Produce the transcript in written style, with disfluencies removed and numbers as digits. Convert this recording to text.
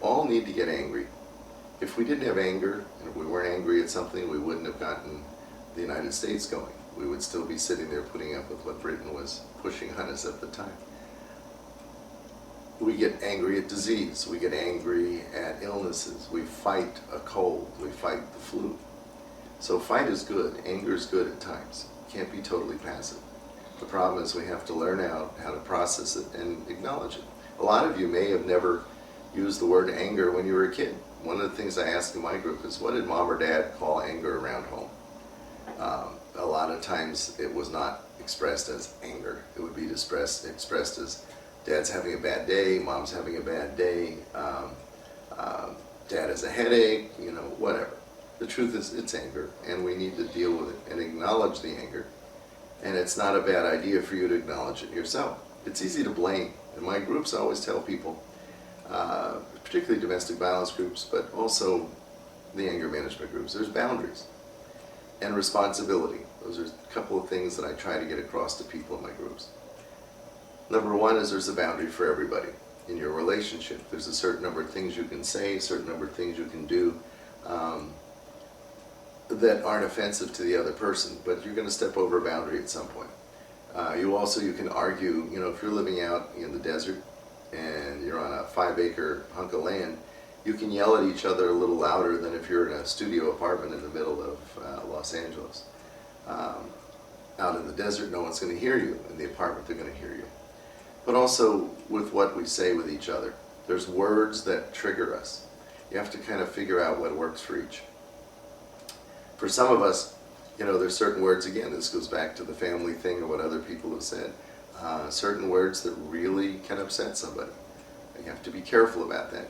all need to get angry. If we didn't have anger, and if we weren't angry at something, we wouldn't have gotten the United States going. We would still be sitting there putting up with what Britain was pushing on us at the time. We get angry at disease. We get angry at illnesses. We fight a cold. We fight the flu. So fight is good. Anger is good at times. Can't be totally passive. The problem is we have to learn out how to process it and acknowledge it. A lot of you may have never used the word anger when you were a kid. One of the things I ask in my group is, what did mom or dad call anger around home? A lot of times it was not expressed as anger. It would be expressed as dad's having a bad day, mom's having a bad day, dad has a headache, whatever. The truth is it's anger, and we need to deal with it and acknowledge the anger. And it's not a bad idea for you to acknowledge it yourself. It's easy to blame. In my groups, I always tell people, particularly domestic violence groups, but also the anger management groups, there's boundaries and responsibility. Those are a couple of things that I try to get across to people in my groups. Number one is there's a boundary for everybody. In your relationship, there's a certain number of things you can say, a certain number of things you can do that aren't offensive to the other person, but you're going to step over a boundary at some point. You can argue, if you're living out in the desert and you're on a 5-acre hunk of land, you can yell at each other a little louder than if you're in a studio apartment in the middle of Los Angeles. Out in the desert, no one's going to hear you. In the apartment, they're going to hear you. But also with what we say with each other. There's words that trigger us. You have to kind of figure out what works for each. For some of us, there's certain words, again, this goes back to the family thing or what other people have said, certain words that really can upset somebody. You have to be careful about that.